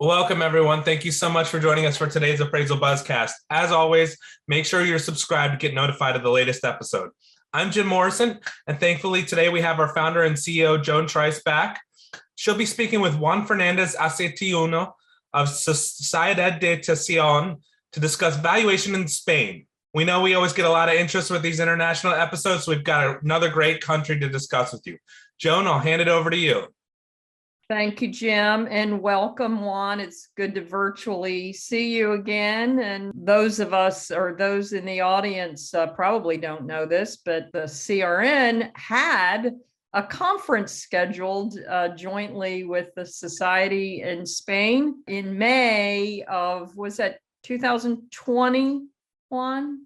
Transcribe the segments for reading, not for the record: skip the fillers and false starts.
Welcome, everyone. Thank you so much for joining us for today's Appraisal Buzzcast. As always, make sure you're subscribed to get notified of the latest episode. I'm Jim Morrison, and thankfully today we have our founder and CEO, Joan Trice, back. She'll be speaking with Juan Fernandez Aceytuno of Sociedad de Tasación to discuss valuation in Spain. We know we always get a lot of interest with these international episodes, so we've got another great country to discuss with you. Joan, I'll hand it over to you. Thank you, Jim, and welcome, Juan. It's good to virtually see you again. And those of us, or those in the audience, probably don't know this, but the CRN had a conference scheduled jointly with the Society in Spain in May of, was that 2020, Juan?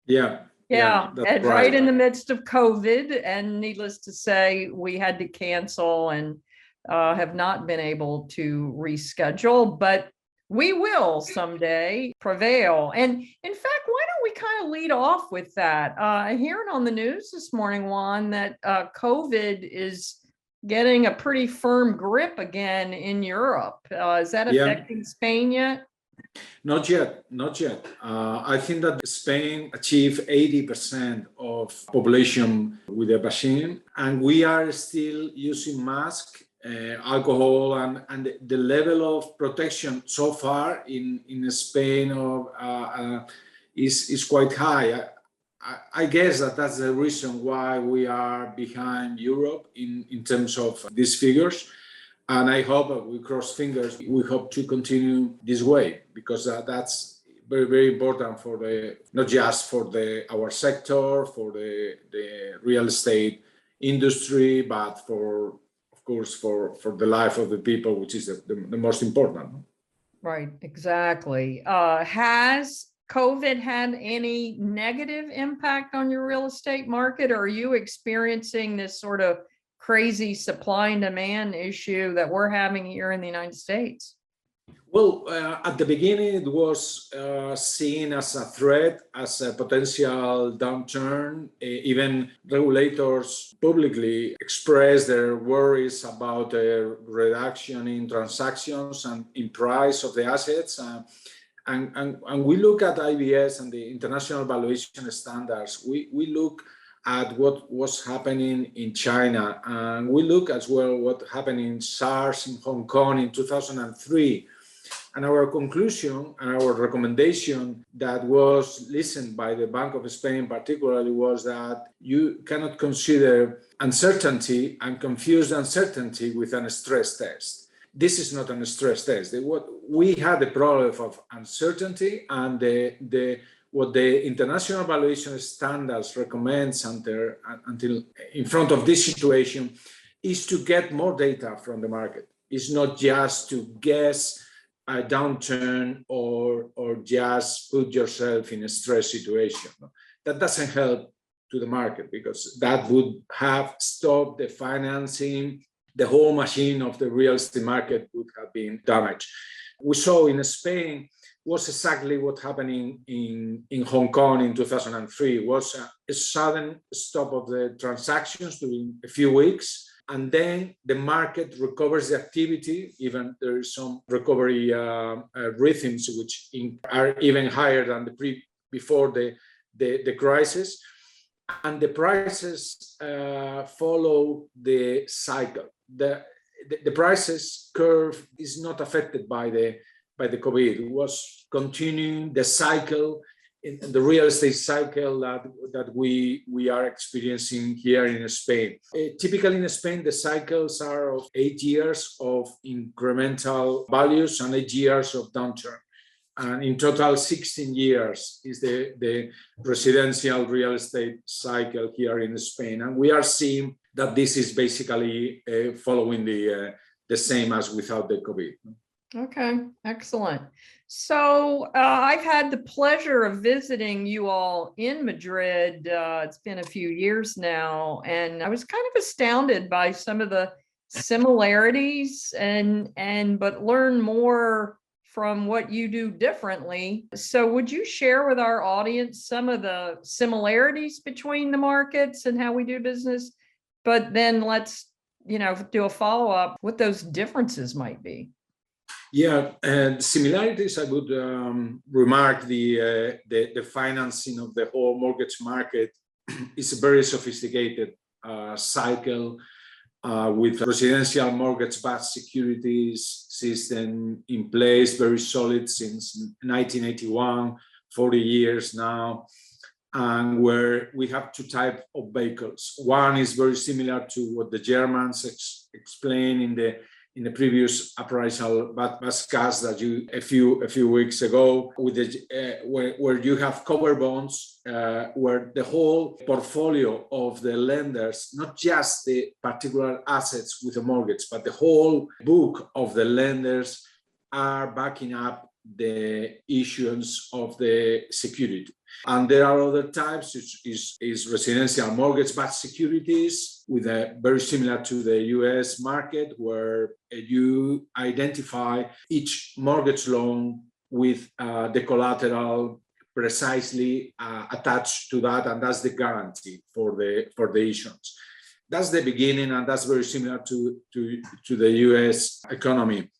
Yeah, and right in the midst of COVID, and needless to say, we had to cancel and have not been able to reschedule, but we will someday prevail. And in fact, why don't we kind of lead off with that? Hearing on the news this morning, Juan, that COVID is getting a pretty firm grip again in Europe. Is that affecting Spain yet? Not yet. I think that Spain achieved 80% of population with the vaccine, and we are still using masks, alcohol, and the level of protection so far in Spain is quite high. I guess that's the reason why we are behind Europe in terms of these figures. And I hope, we cross fingers, we hope to continue this way, because that's very, very important for not just for our sector, for the real estate industry, but of course, for the life of the people, which is the most important. Right, exactly. Has COVID had any negative impact on your real estate market, or are you experiencing this sort of crazy supply and demand issue that we're having here in the United States? Well, at the beginning, it was seen as a threat, as a potential downturn. Even regulators publicly expressed their worries about a reduction in transactions and in price of the assets. And we look at IBS and the international valuation standards. We look at what was happening in China, and we look as well what happened in SARS in Hong Kong in 2003. And our conclusion and our recommendation that was listened by the Bank of Spain particularly was that you cannot consider uncertainty and confuse uncertainty with a stress test. This is not a stress test. We had the problem of uncertainty, and what the international valuation standards recommends until in front of this situation is to get more data from the market. It's not just to guess a downturn or just put yourself in a stress situation. That doesn't help to the market, because that would have stopped the financing. The whole machine of the real estate market would have been damaged. We saw in Spain was exactly what happened in Hong Kong in 2003. It was a sudden stop of the transactions during a few weeks, and then the market recovers the activity. Even there is some recovery rhythms which are even higher than before the crisis, and the prices follow the cycle. The prices curve is not affected by the COVID. It was continuing the cycle, in the real estate cycle that we are experiencing here in Spain. Typically in Spain, the cycles are of 8 years of incremental values and 8 years of downturn. And in total, 16 years is the residential real estate cycle here in Spain. And we are seeing that this is basically following the same as without the COVID. Okay, excellent. So I've had the pleasure of visiting you all in Madrid. It's been a few years now, and I was kind of astounded by some of the similarities but learn more from what you do differently. So would you share with our audience some of the similarities between the markets and how we do business? But then let's, do a follow-up what those differences might be. Yeah, and similarities, I would remark the financing of the whole mortgage market is a very sophisticated cycle with residential mortgage-backed securities system in place, very solid since 1981, 40 years now, and where we have two types of vehicles. One is very similar to what the Germans explained in the previous appraisal Buzzcast that you a few weeks ago, with the where you have cover bonds, where the whole portfolio of the lenders, not just the particular assets with a mortgage, but the whole book of the lenders are backing up the issuance of the security. And there are other types, which is residential mortgage-backed securities, with a very similar to the US market, where you identify each mortgage loan with the collateral precisely attached to that, and that's the guarantee for the issuance. That's the beginning, and that's very similar to the US economy.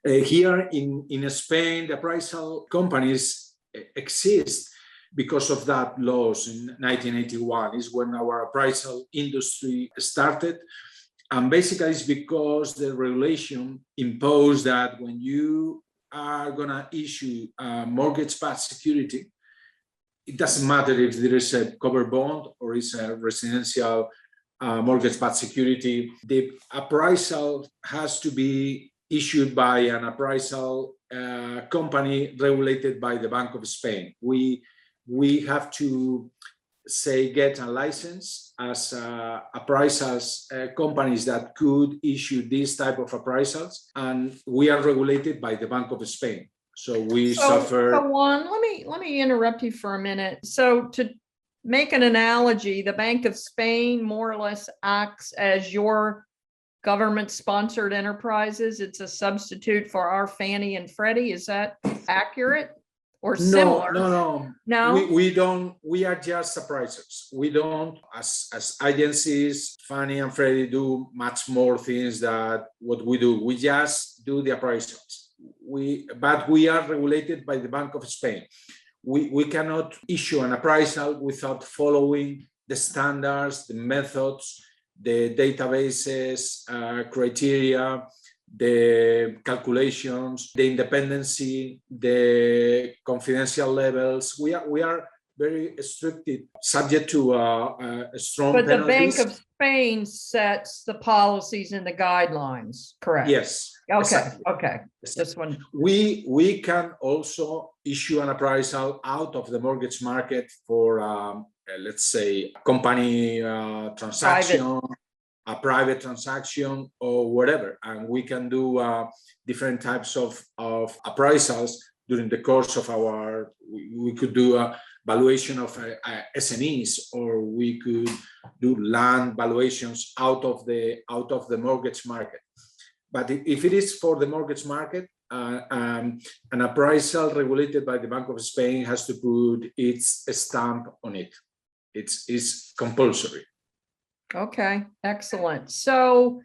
Here in Spain, the appraisal companies exist because of that laws in 1981 is when our appraisal industry started. And basically it's because the regulation imposed that when you are gonna issue a mortgage-backed security, it doesn't matter if there is a covered bond or is a residential mortgage-backed security, the appraisal has to be issued by an appraisal company regulated by the Bank of Spain. We have to get a license as appraisals companies that could issue this type of appraisals, and we are regulated by the Bank of Spain. So we suffer. So Juan, let me interrupt you for a minute. So to make an analogy, the Bank of Spain more or less acts as your government-sponsored enterprises. It's a substitute for our Fannie and Freddie. Is that accurate? Or similar? No. We don't. We are just appraisers. We don't, as agencies, Fannie and Freddie do much more things than what we do. We just do the appraisals. But we are regulated by the Bank of Spain. We cannot issue an appraisal without following the standards, the methods, the databases, criteria, the calculations, the independency, the confidential levels. We are very restricted, subject to a strong penalties. But the penalties. Bank of Spain sets the policies and the guidelines, correct? Yes. Okay. Exactly. Okay. Exactly. This one. We can also issue an appraisal out of the mortgage market for let's say company transaction. A private transaction or whatever, and we can do different types of appraisals during the course of our. We could do a valuation of SMEs, or we could do land valuations out of the mortgage market. But if it is for the mortgage market, an appraisal regulated by the Bank of Spain has to put its stamp on it. It's compulsory. Okay, excellent. So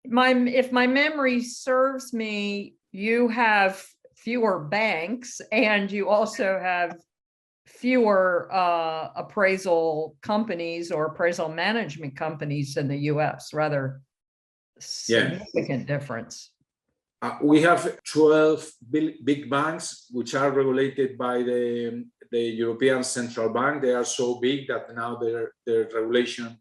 if my memory serves me, you have fewer banks and you also have fewer appraisal companies or appraisal management companies in the US, rather significant difference. We have 12 big banks which are regulated by the European Central Bank. They are so big that now their regulation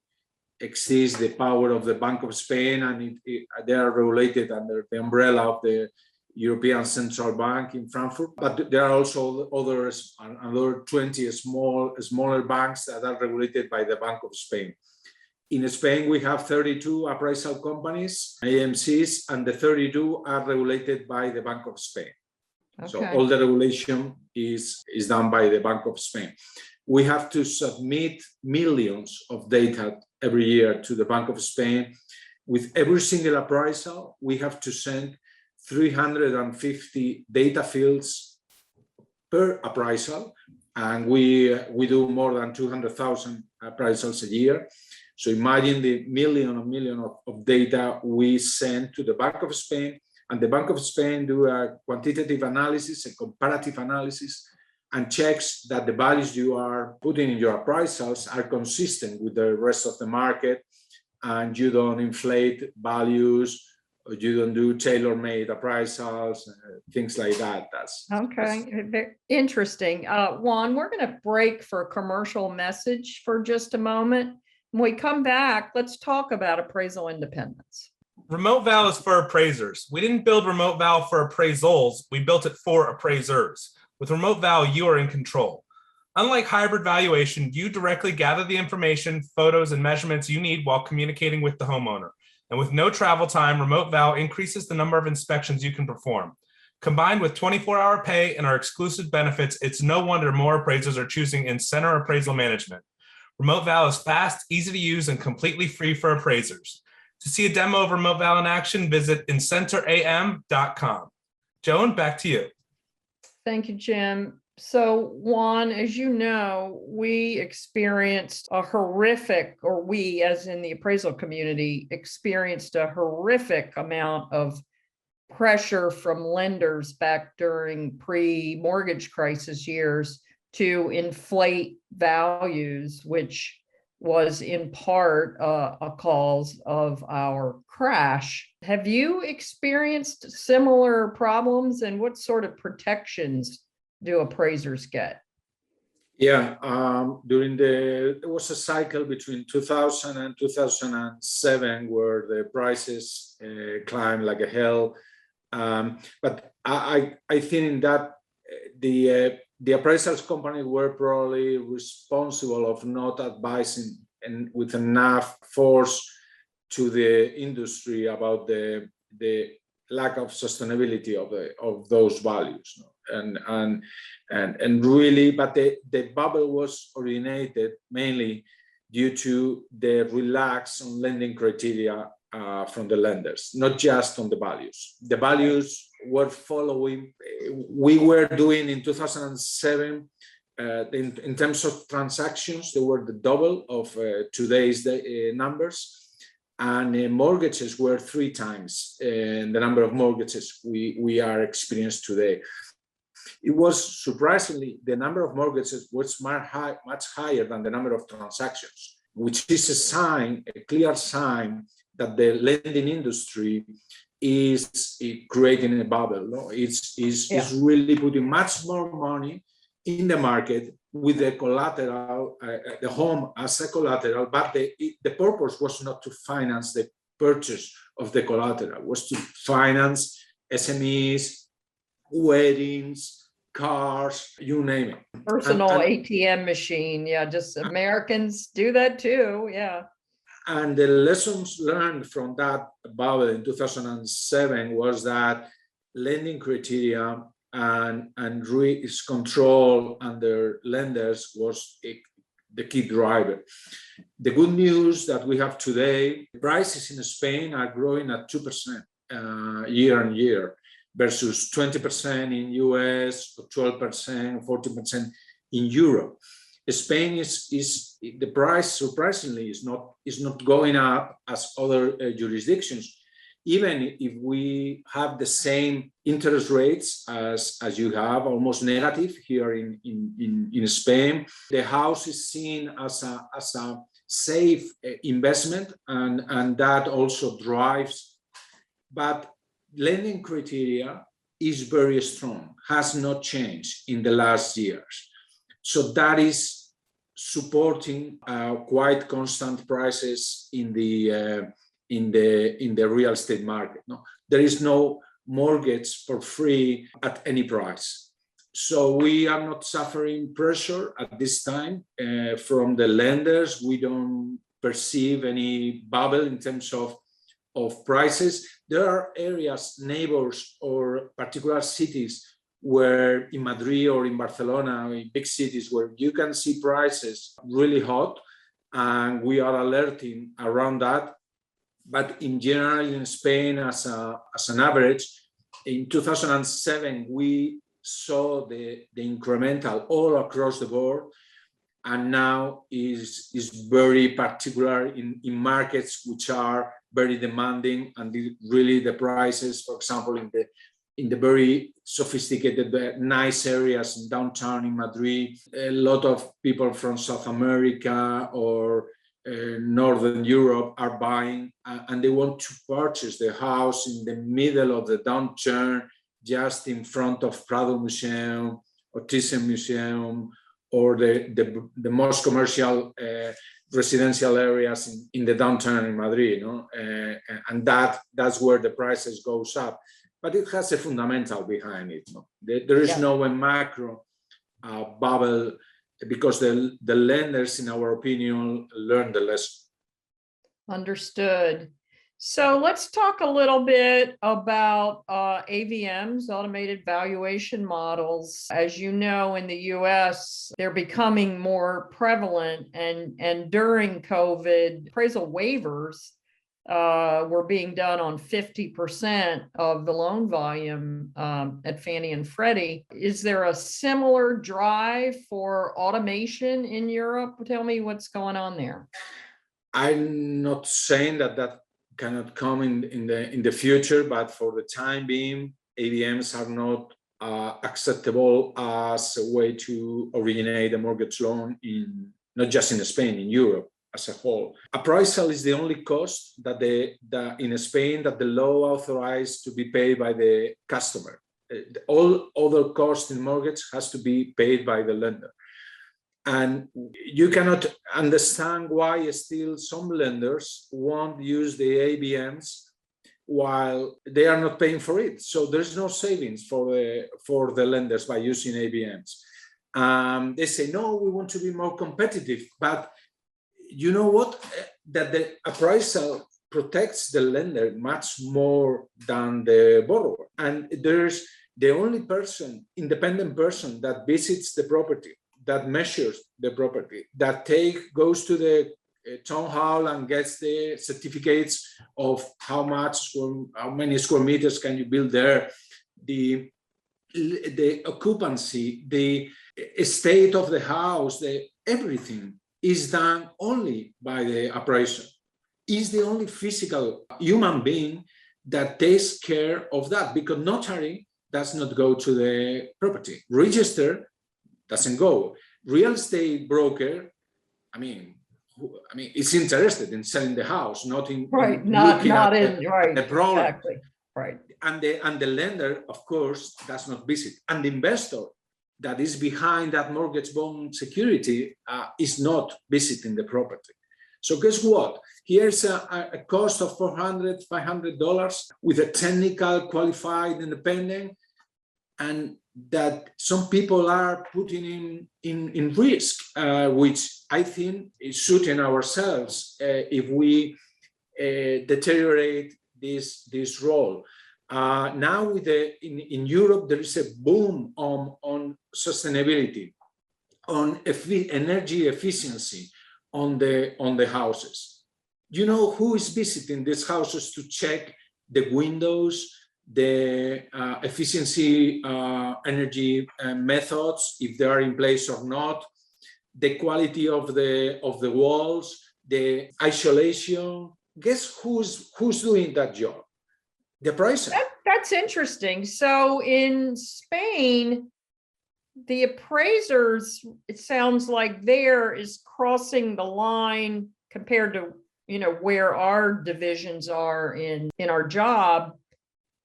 exceeds the power of the Bank of Spain, and they are regulated under the umbrella of the European Central Bank in Frankfurt. But there are also another 20 smaller banks that are regulated by the Bank of Spain. In Spain, we have 32 appraisal companies, AVMs, and the 32 are regulated by the Bank of Spain. Okay. So all the regulation is done by the Bank of Spain. We have to submit millions of data every year to the Bank of Spain. With every single appraisal, we have to send 350 data fields per appraisal, and we do more than 200,000 appraisals a year. So imagine the million of data we send to the Bank of Spain And the Bank of Spain do a quantitative analysis, a comparative analysis, and checks that the values you are putting in your appraisals are consistent with the rest of the market, and you don't inflate values, or you don't do tailor-made appraisals, things like that. That's very interesting. Juan, we're going to break for a commercial message for just a moment. When we come back, let's talk about appraisal independence. Remote val is for appraisers. We didn't build remote val for appraisals. We built it for appraisers. With remote val, you are in control. Unlike hybrid valuation, you directly gather the information, photos, and measurements you need while communicating with the homeowner. And with no travel time, remote val increases the number of inspections you can perform. Combined with 24-hour pay and our exclusive benefits, it's no wonder more appraisers are choosing In-Center Appraisal Management. Remote val is fast, easy to use, and completely free for appraisers. To see a demo of remote val in action, visit incentram.com. Joan, back to you. Thank you, Jim. So Juan, as you know, we experienced a horrific, or we as in the appraisal community experienced a horrific amount of pressure from lenders back during pre-mortgage crisis years to inflate values, which was in part a cause of our crash. Have you experienced similar problems, and what sort of protections do appraisers get? Yeah, there was a cycle between 2000 and 2007 where the prices climbed like a hell. But I think that the appraisals company were probably responsible of not advising and with enough force to the industry about the lack of sustainability of those values. And really, but the bubble was originated mainly due to the relax on lending criteria from the lenders, not just on the values. The values were following, we were doing in 2007, in terms of transactions, they were the double of today's numbers. And mortgages were 3 times the number of mortgages we are experienced today. It was surprisingly, the number of mortgages was much higher than the number of transactions, which is a sign, a clear sign that the lending industry is creating a bubble. No? It's really putting much more money in the market with the collateral, the home as a collateral, but the purpose was not to finance the purchase of the collateral, was to finance SMEs, weddings, cars, you name it. Personal ATM machine, yeah, just Americans do that too, yeah. And the lessons learned from that bubble in 2007 was that lending criteria and risk control under lenders was the key driver. The good news that we have today, prices in Spain are growing at 2% year on year versus 20% in US, 12%, 14% in Europe. Spain is the price surprisingly is not going up as other jurisdictions. Even if we have the same interest rates as you have, almost negative here in Spain, the house is seen as a safe investment, and that also drives. But lending criteria is very strong, has not changed in the last years. So that is supporting quite constant prices in the real estate market. No, there is no mortgage for free at any price. So we are not suffering pressure at this time from the lenders. We don't perceive any bubble in terms of prices. There are areas, neighbors, or particular cities where in Madrid or in Barcelona, in big cities, where you can see prices really hot, and we are alerting around that. But in general, in Spain, as an average, in 2007, we saw the incremental all across the board. and now is very particular in markets which are very demanding, and really the prices, for example, in the very sophisticated, nice areas in downtown in Madrid, a lot of people from South America or Northern Europe are buying, and they want to purchase the house in the middle of the downturn, just in front of Prado Museum or Thyssen Museum, or the most commercial residential areas in the downtown in Madrid, and that's where the prices goes up. But it has a fundamental behind it. There is no macro bubble, because the lenders, in our opinion, learned the lesson. Understood. So let's talk a little bit about AVMs, automated valuation models. As you know, in the US, they're becoming more prevalent, and during COVID, appraisal waivers were being done on 50% of the loan volume at Fannie and Freddie. Is there a similar drive for automation in Europe? Tell me what's going on there. I'm not saying that cannot come in the future, but for the time being, AVMs are not acceptable as a way to originate a mortgage loan not just in Spain, in Europe as a whole. Appraisal is the only cost that in Spain that the law authorized to be paid by the customer. All other costs in mortgage has to be paid by the lender. And you cannot understand why still some lenders won't use the AVMs while they are not paying for it. So there's no savings for the lenders by using AVMs. They say, no, we want to be more competitive. But you know what? That the appraisal protects the lender much more than the borrower. And there's the only independent person that visits the property, that measures the property, that goes to the town hall and gets the certificates of how many square meters can you build there, the occupancy, the state of the house, everything is done only by the appraiser. Is the only physical human being that takes care of that, because notary does not go to the property, register doesn't go. Real estate broker, it's interested in selling the house, not in the problem. Exactly. Right. And the lender, of course, does not visit. And the investor that is behind that mortgage bond security is not visiting the property. So guess what? Here's a cost of $400, $500 with a technical, qualified, independent, and that some people are putting in risk, which I think is shooting ourselves if we deteriorate this role. Now in Europe, there is a boom on sustainability, on energy efficiency on the houses. You know who is visiting these houses to check the windows, the efficiency energy methods, if they are in place or not, the quality of the walls, the isolation. Guess who's doing that job? The appraiser. That's interesting. So in Spain, the appraisers, it sounds like there is crossing the line compared to where our divisions are in our job.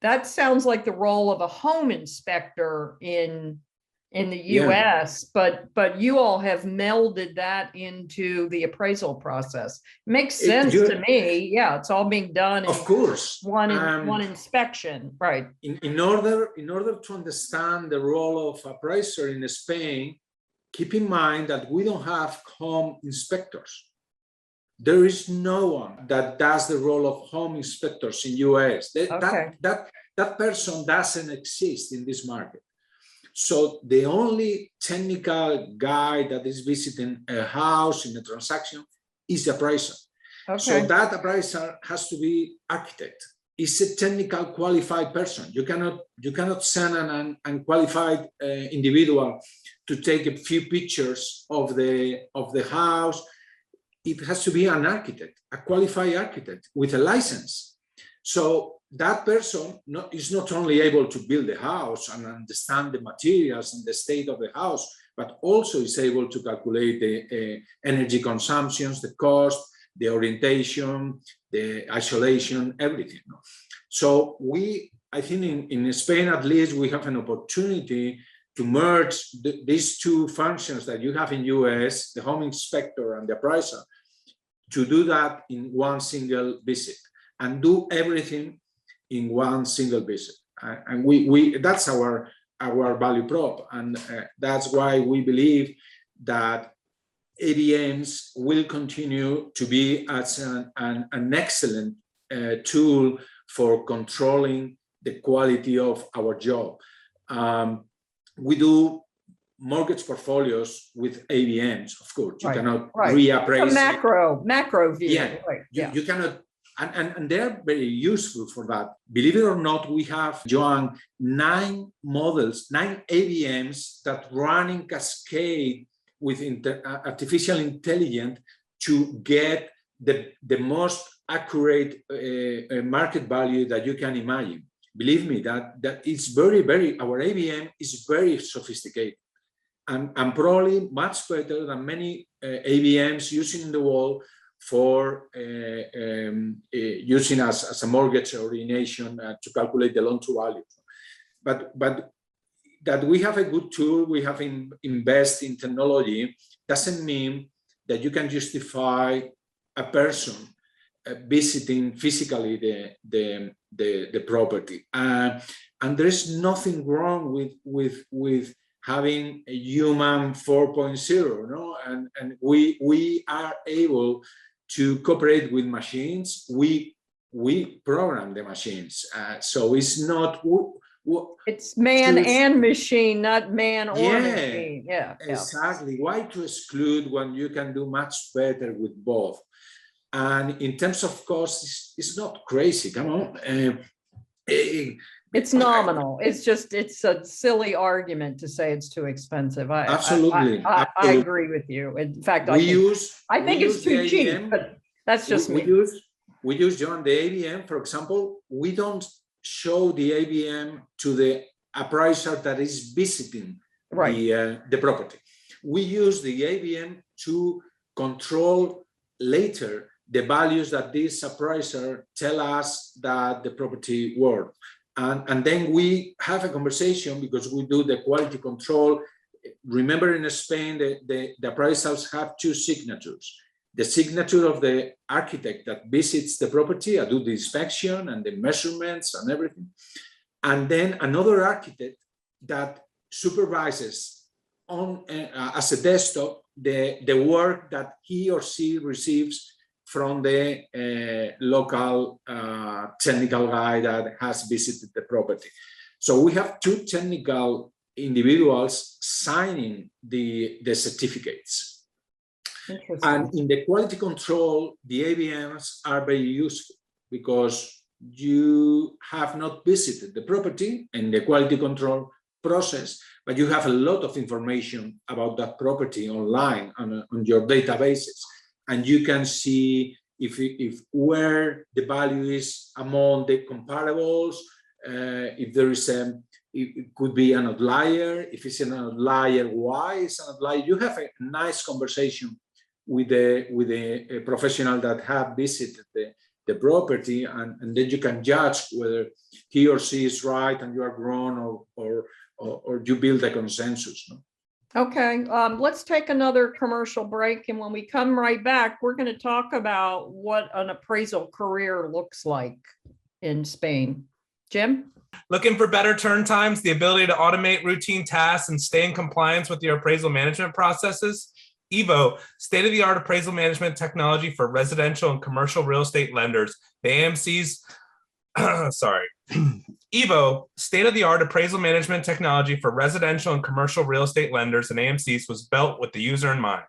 That sounds like the role of a home inspector in the US, but you all have melded that into the appraisal process. Makes sense to me. Yeah, it's all being done. Of course, one inspection, right? In order to understand the role of appraiser in Spain, keep in mind that we don't have home inspectors. There is no one that does the role of home inspectors in US. That person doesn't exist in this market. So the only technical guy that is visiting a house in a transaction is the appraiser. Okay. So that appraiser has to be architect. is a technical qualified person. You cannot send an unqualified individual to take a few pictures of the house. It has to be an architect, a qualified architect with a license. So that person is not only able to build the house and understand the materials and the state of the house, but also is able to calculate the energy consumptions, the cost, the orientation, the isolation, everything. So I think in Spain, at least, we have an opportunity to merge these two functions that you have in US, the home inspector and the appraiser, to do that in one single visit and do everything in one single visit. And that's our value prop. And that's why we believe that AVMs will continue to be as an excellent tool for controlling the quality of our job. We do mortgage portfolios with AVMs, of course. You cannot reappraise. A macro view. Yeah, you cannot, and they're very useful for that. Believe it or not, we have, Joan, 9 models, 9 AVMs that run in cascade with artificial intelligence to get the most accurate market value that you can imagine. Believe me, that it's very, our AVM is very sophisticated and probably much better than many AVMs using in the world for using as a mortgage origination to calculate the loan to value. But that we have a good tool, we have invest in technology, doesn't mean that you can justify a person visiting physically the property. And there's nothing wrong with having a human 4.0, no? And we are able to cooperate with machines. We program the machines. So it's not... It's man and machine, not man or machine. Yeah, exactly. Why to exclude when you can do much better with both? And in terms of cost, it's not crazy. Come on. It's nominal. It's a silly argument to say it's too expensive. Absolutely. I agree with you. In fact, I think it's too cheap, but that's just me. We use, John, the AVM, for example. We don't show the AVM to the appraiser that is visiting the property. We use the AVM to control later the values that this appraiser tell us that the property worth. And then we have a conversation because we do the quality control. Remember, in Spain, the appraisals have 2 signatures. The signature of the architect that visits the property, I do the inspection and the measurements and everything. And then another architect that supervises on as a desktop the work that he or she receives from the local technical guy that has visited the property. So we have 2 technical individuals signing the certificates. And in the quality control, the AVMs are very useful because you have not visited the property in the quality control process, but you have a lot of information about that property online on your databases. And you can see if where the value is among the comparables, if there is it could be an outlier. If it's an outlier, why is an outlier? You have a nice conversation with a professional that have visited the property, and then you can judge whether he or she is right and you are wrong, or you build a consensus. No? Okay, let's take another commercial break, and when we come right back, we're going to talk about what an appraisal career looks like in Spain. Jim? Looking for better turn times, the ability to automate routine tasks and stay in compliance with your appraisal management processes? EVO, state-of-the-art appraisal management technology for residential and commercial real estate lenders. The AMC's, EVO, state-of-the-art appraisal management technology for residential and commercial real estate lenders and AMCs was built with the user in mind.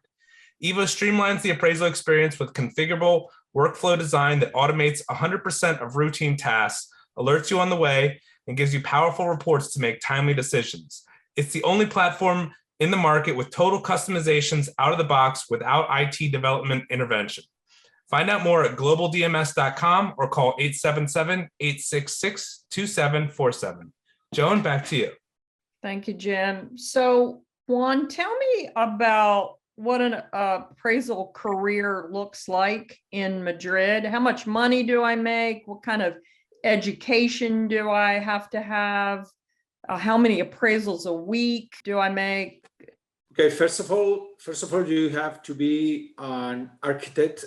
EVO streamlines the appraisal experience with configurable workflow design that automates 100% of routine tasks, alerts you on the way, and gives you powerful reports to make timely decisions. It's the only platform in the market with total customizations out of the box without IT development intervention. Find out more at globaldms.com or call 877-866-2747. Joan, back to you. Thank you, Jim. So, Juan, tell me about what an appraisal career looks like in Madrid. How much money do I make? What kind of education do I have to have? How many appraisals a week do I make? Okay, first of all, you have to be an architect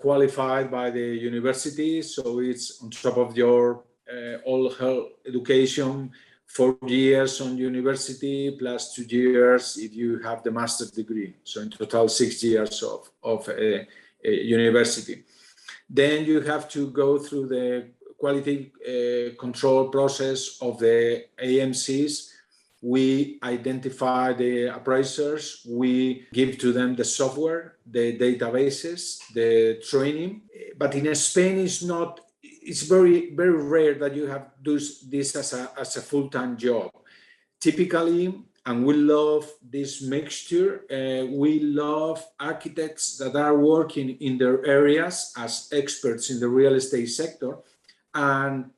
qualified by the university. So it's on top of your all health education, 4 years on university plus 2 years if you have the master's degree. So in total, 6 years of university. Then you have to go through the quality control process of the AMCs. We identify the appraisers, we give to them the software, the databases, the training. But in Spain, it's very, very rare that you have this as a full-time job. Typically, and we love this mixture, we love architects that are working in their areas as experts in the real estate sector, and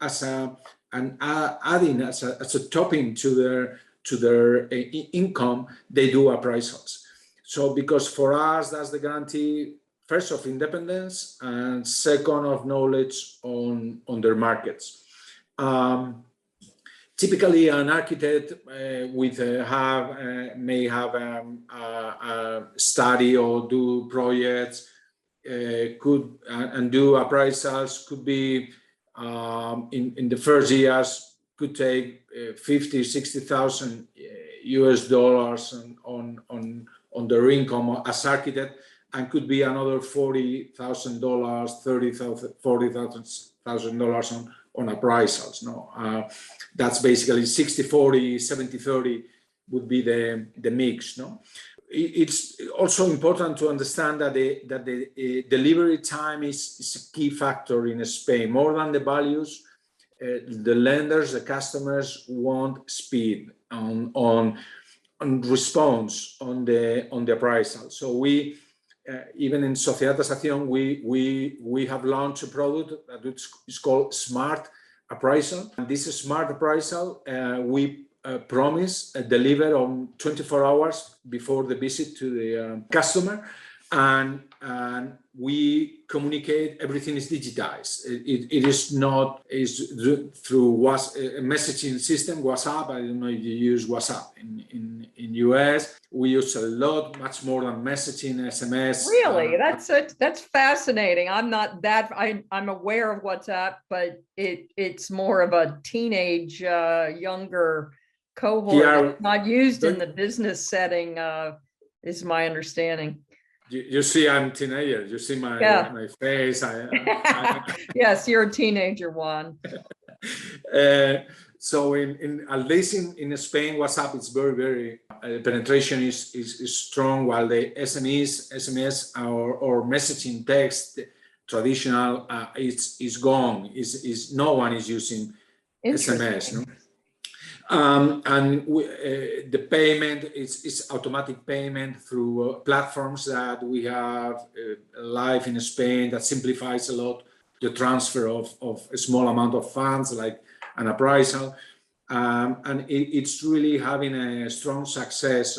adding as a topping to their income, they do appraisals. So because for us, that's the guarantee, first of independence and second of knowledge on their markets. Typically, an architect may have a study or do projects, and do appraisals, could be in the first years, could take 50, 60,000 US dollars on their income as architect, and could be another $40,000, $40,000 on appraisals. No, that's basically 60-40, 70-30 would be the mix. No, it's also important to understand that the delivery time is a key factor in Spain. More than the values, the lenders, the customers want speed on response on the appraisal. So we even in Sociedad de Tasación, we have launched a product that is called Smart Appraisal. And this Smart Appraisal, we promise deliver on 24 hours before the visit to the customer, and we communicate. Everything is digitized. It is not through a messaging system, WhatsApp. I don't know if you use WhatsApp in US. We use a lot, much more than messaging, SMS. Really, that's fascinating. I'm aware of WhatsApp, but it's more of a teenage, younger cohort. It's not used in the business setting, is my understanding. You see, I'm a teenager. You see my face. Yes, you're a teenager, Juan. So at least in Spain, WhatsApp is very, very penetration is strong, while the SMS or messaging text traditional is gone. Is no one is using SMS. No? The payment is automatic payment through platforms that we have live in Spain that simplifies a lot the transfer of a small amount of funds, like an appraisal. And it's really having a strong success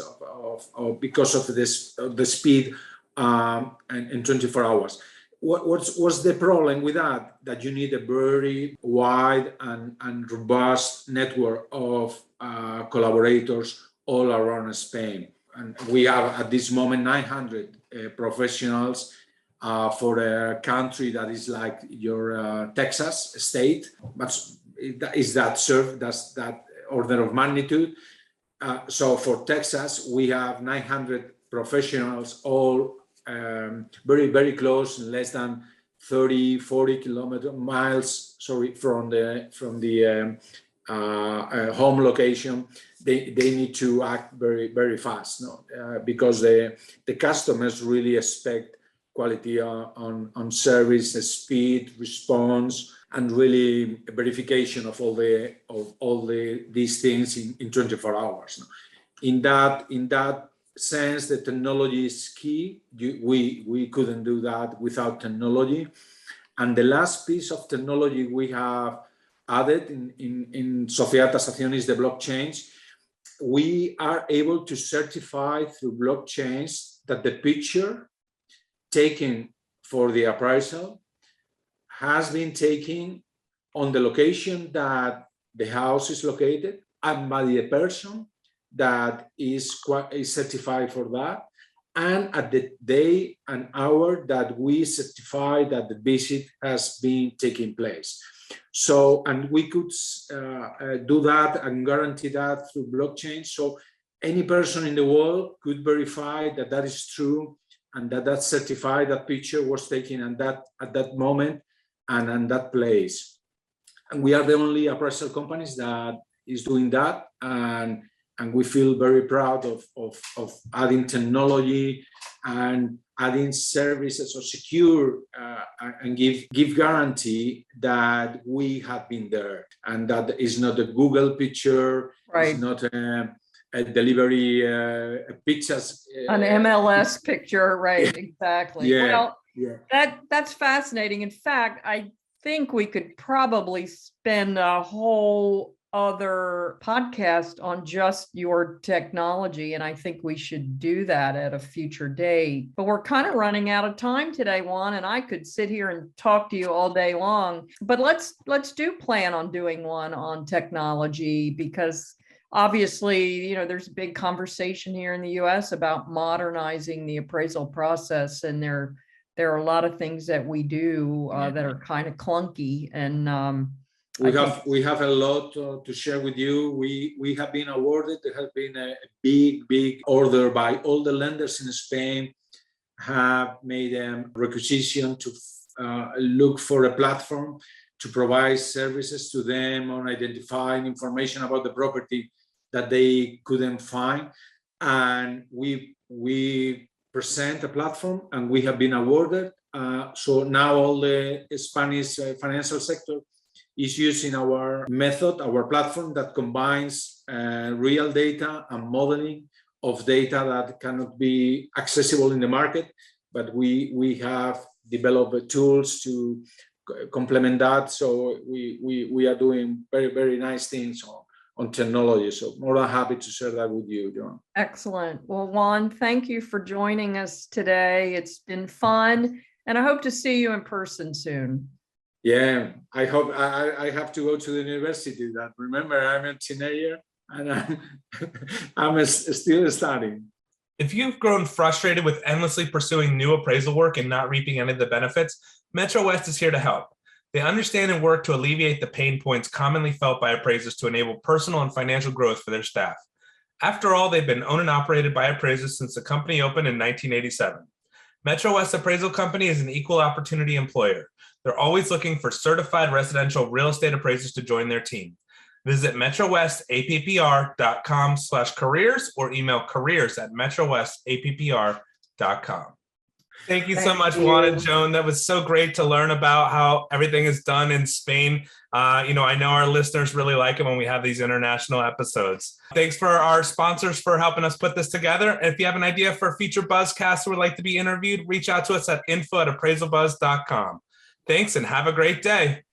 because of the speed in 24 hours. What's the problem with that? That you need a very wide and robust network of collaborators all around Spain. And we have at this moment 900 professionals for a country that is like your Texas state, but is that order of magnitude. So for Texas, we have 900 professionals all very, very close, less than 30-40 miles from the home location. They need to act very, very fast, no? Because the customers really expect quality on service, speed, response, and really verification of all these things in 24 hours. In that sense, the technology is key. We couldn't do that without technology. And the last piece of technology we have added in Sociedad de Tasación is the blockchain. We are able to certify through blockchains that the picture taken for the appraisal has been taken on the location that the house is located and by the person that is certified for that, and at the day and hour that we certify that the visit has been taking place. So, and we could do that and guarantee that through blockchain. So any person in the world could verify that that is true and that certified that picture was taken at that moment and in that place. And we are the only appraisal companies that is doing that. And we feel very proud of adding technology and adding services or secure and give guarantee that we have been there and that is not a Google picture, right. It's not a delivery pizzas. An MLS picture, right? Exactly. Yeah. Well, that's fascinating. In fact, I think we could probably spend a whole other podcast on just your technology, and I think we should do that at a future date. But we're kind of running out of time today, Juan, and I could sit here and talk to you all day long. But let's do plan on doing one on technology, because obviously, there's a big conversation here in the US about modernizing the appraisal process, and there are a lot of things that we do that are kind of clunky, and we have a lot to share with you. We have been awarded. There has been a big order by all the lenders in Spain. Have made a requisition to look for a platform to provide services to them on identifying information about the property that they couldn't find, and we present a platform, and we have been awarded. So now all the Spanish financial sector is using our method, our platform that combines real data and modeling of data that cannot be accessible in the market, but we have developed tools to complement that. So we are doing very nice things on technology. So more than happy to share that with you, Joan. Excellent. Well, Juan, thank you for joining us today. It's been fun, and I hope to see you in person soon. Yeah, I hope I have to go to the university. That remember, I'm a teenager and I'm still studying. If you've grown frustrated with endlessly pursuing new appraisal work and not reaping any of the benefits, Metro West is here to help. They understand and work to alleviate the pain points commonly felt by appraisers to enable personal and financial growth for their staff. After all, they've been owned and operated by appraisers since the company opened in 1987. Metro West Appraisal Company is an equal opportunity employer. They're always looking for certified residential real estate appraisers to join their team. Visit metrowestappr.com/careers or email careers@metrowestappr.com. Thank you so much, Juan and Joan. That was so great to learn about how everything is done in Spain. I know our listeners really like it when we have these international episodes. Thanks for our sponsors for helping us put this together. If you have an idea for a future Buzzcast or would like to be interviewed, reach out to us at info@appraisalbuzz.com. Thanks and have a great day.